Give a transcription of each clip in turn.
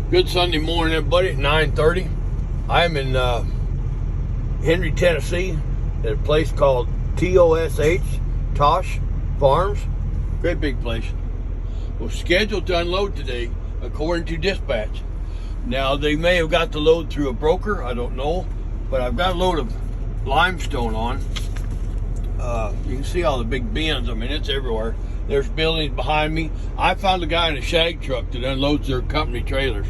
Good Sunday morning, everybody. 9:30. I'm in Henry, Tennessee, at a place called TOSH, Tosh Farms. Great big place. We're scheduled to unload today, according to dispatch. Now, they may have got the load through a broker. I don't know, but I've got a load of limestone on. You can see all the big bins. I mean, it's everywhere. There's buildings behind me. I found a guy in a shag truck that unloads their company trailers.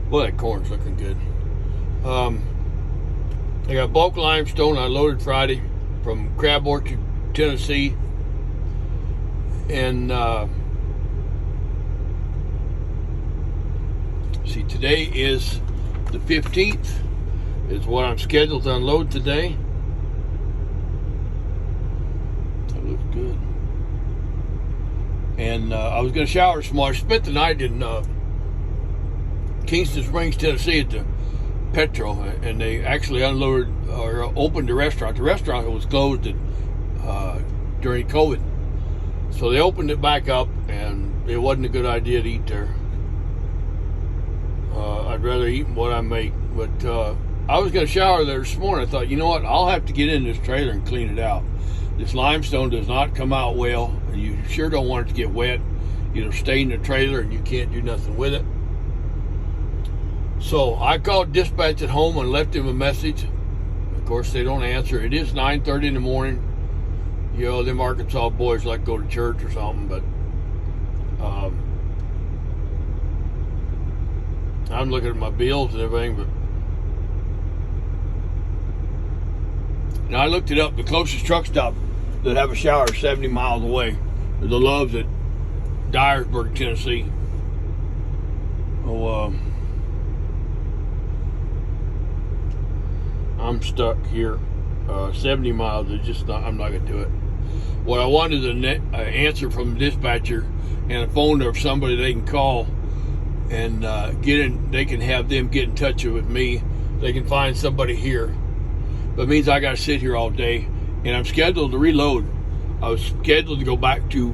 Boy, that corn's looking good. I got bulk limestone I loaded Friday from Crab Orchard, Tennessee. And see, today is the 15th. Is what I'm scheduled to unload today. That looks good. And I was going to shower this morning. I spent the night in Kingston Springs, Tennessee at the Petro, and they actually unloaded or opened the restaurant. The restaurant was closed during COVID. So they opened it back up, and it wasn't a good idea to eat there. I'd rather eat what I make. But I was going to shower there this morning. I thought, you know what? I'll have to get in this trailer and clean it out. This limestone does not come out well, and you sure don't want it to get wet. It'll stay in the trailer, and you can't do nothing with it. So I called dispatch at home and left him a message. Of course, they don't answer. It is 9:30 in the morning. You know, them Arkansas boys like to go to church or something, but I'm looking at my bills and everything. But now I looked it up. The closest truck stop that have a shower is 70 miles away. The Loves at Dyersburg, Tennessee. Oh, I'm stuck here. 70 miles is just not, I'm not going to do it. What I wanted is an answer from the dispatcher and a phone number of somebody they can call and get in. They can have them get in touch with me. They can find somebody here. But it means I got to sit here all day, and I'm scheduled to reload. I was scheduled to go back to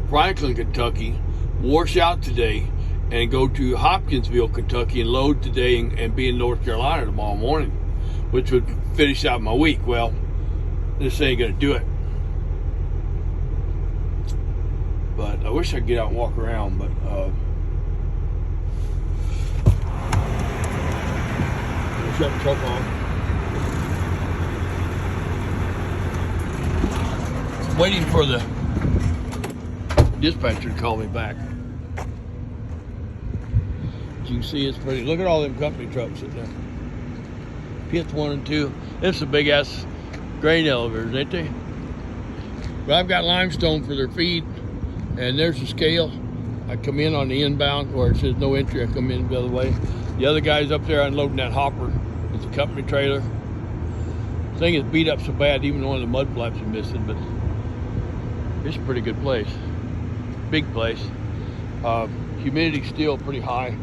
Franklin, Kentucky, wash out today, and go to Hopkinsville, Kentucky, and load today and be in North Carolina tomorrow morning, which would finish out my week. Well, this ain't gonna do it. But I wish I could get out and walk around, but shut the truck on. Waiting for the dispatcher to call me back. As you can see, it's pretty. Look at all them company trucks sitting there. Pits 1 and 2. It's a big ass grain elevators, ain't they? But I've got limestone for their feed, and there's the scale. I come in on the inbound where it says no entry. I come in the other way. The other guy's up there unloading that hopper. It's a company trailer. The thing is beat up so bad, even one of the mud flaps are missing, but it's a pretty good place. Big place. Humidity's still pretty high.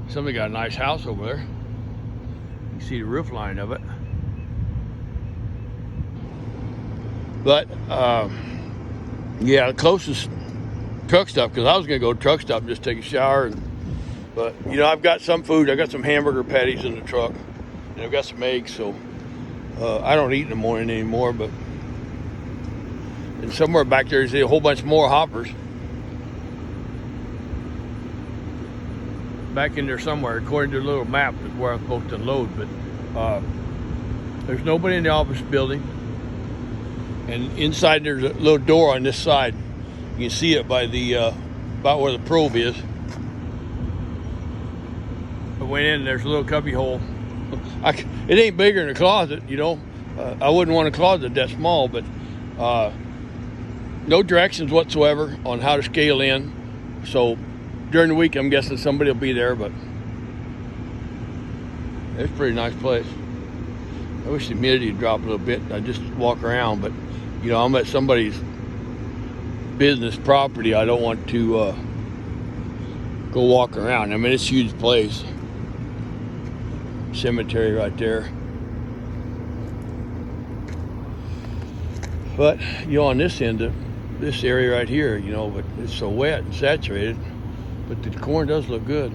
Somebody got a nice house over there. You can see the roof line of it. But yeah, the closest truck stop, because I was gonna go to truck stop and just take a shower, but you know, I've got some food. I got some hamburger patties in the truck, and I've got some eggs, so I don't eat in the morning anymore. But and somewhere back there is a whole bunch more hoppers. Back in there somewhere, according to the little map, is where I'm supposed to unload. But there's nobody in the office building, and inside there's a little door on this side. You can see it by the about where the probe is. I went in. There's a little cubby hole. It ain't bigger than a closet, you know. I wouldn't want a closet that small, but no directions whatsoever on how to scale in. So during the week, I'm guessing somebody will be there, but it's a pretty nice place. I wish the humidity would drop a little bit. I just walk around, but you know, I'm at somebody's business property. I don't want to go walk around. I mean, it's a huge place. Cemetery right there. But you know, on this end of this area right here, you know, but it's so wet and saturated. But the corn does look good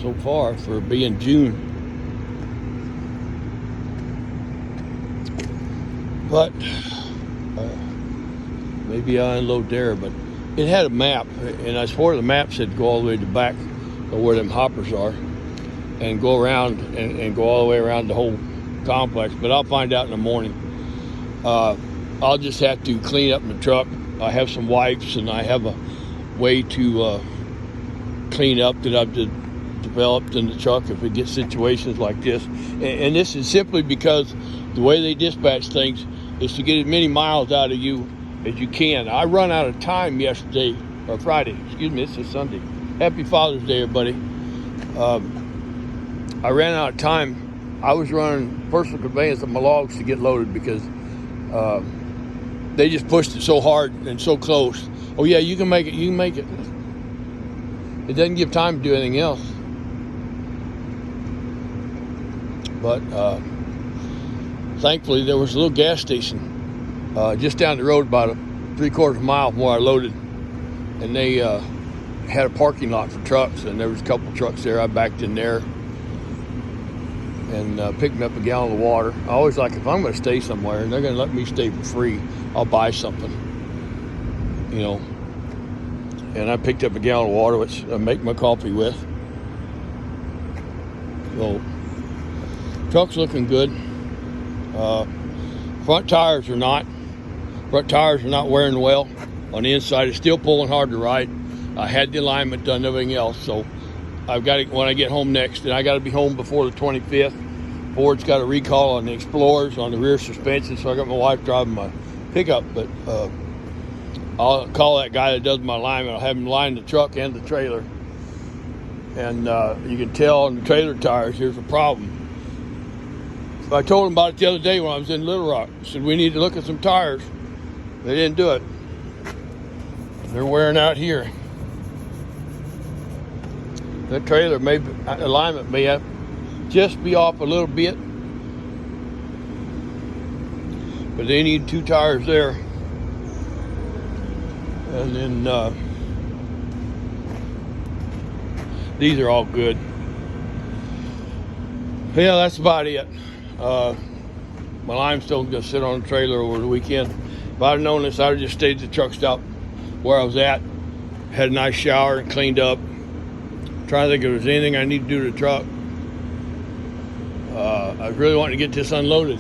so far for being June. But maybe I unload there, but it had a map, and I swore the map said go all the way to the back of where them hoppers are and go around and go all the way around the whole complex, but I'll find out in the morning. I'll just have to clean up my truck. I have some wipes, and I have a way to clean up that I've developed in the truck if it gets situations like this. And this is simply because the way they dispatch things is to get as many miles out of you as you can. I run out of time yesterday, or Friday, excuse me, this is Sunday. Happy Father's Day, everybody. I ran out of time. I was running personal conveyance of my logs to get loaded because they just pushed it so hard and so close. Oh yeah, you can make it, you can make it. It doesn't give time to do anything else. But thankfully there was a little gas station just down the road about a 3/4 mile from where I loaded, and they had a parking lot for trucks, and there was a couple trucks there. I backed in there and picked me up a gallon of water. I always like, if I'm going to stay somewhere and they're going to let me stay for free, I'll buy something, you know. And I picked up a gallon of water, which I make my coffee with. So truck's looking good. Front tires are not wearing well on the inside. It's still pulling hard to ride. I had the alignment done, everything else, so I've got it when I get home next, and I got to be home before the 25th. Ford's got a recall on the Explorers on the rear suspension, so I got my wife driving my pickup. But I'll call that guy that does my alignment. I'll have him line the truck and the trailer. And you can tell on the trailer tires, here's a problem. I told him about it the other day when I was in Little Rock. I said, we need to look at some tires. They didn't do it. They're wearing out here. That trailer alignment may just be off a little bit, but they need 2 tires there. And then these are all good. Yeah, that's about it. My limestone's gonna sit on the trailer over the weekend. If I'd have known this, I'd have just stayed at the truck stop where I was at, had a nice shower and cleaned up. Trying to think if there's anything I need to do to the truck. I really want to get this unloaded.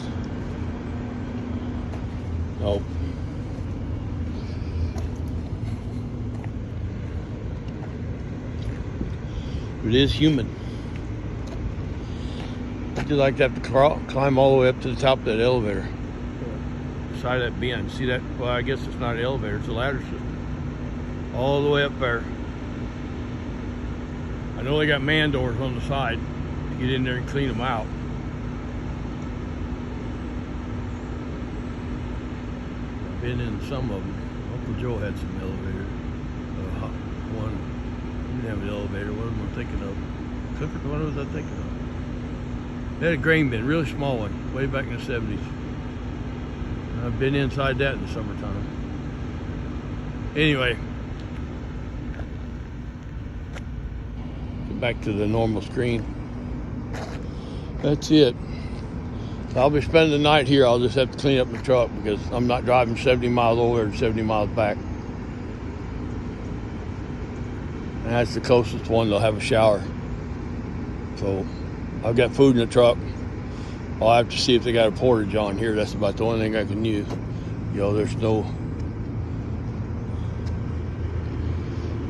Oh. It is humid. I'd just like to have to climb all the way up to the top of that elevator. Side of that bend. See that? Well, I guess it's not an elevator, it's a ladder system. All the way up there. I know they got man doors on the side to get in there and clean them out. I've been in some of them. Uncle Joe had some elevators. One didn't have an elevator. What am I thinking of? Clifford, what was I thinking of? They had a grain bin, really small one, way back in the 70s. I've been inside that in the summertime. Anyway. Back to the normal screen. That's it. I'll be spending the night here. I'll just have to clean up the truck because I'm not driving 70 miles over and 70 miles back. And that's the closest one they'll have a shower. So I've got food in the truck. I'll have to see if they got a portage on here. That's about the only thing I can use. You know, there's no,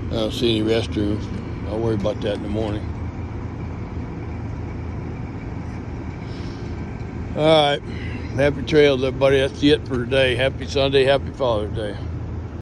I don't see any restrooms. I'll worry about that in the morning. All right. Happy trails, everybody. That's it for today. Happy Sunday. Happy Father's Day.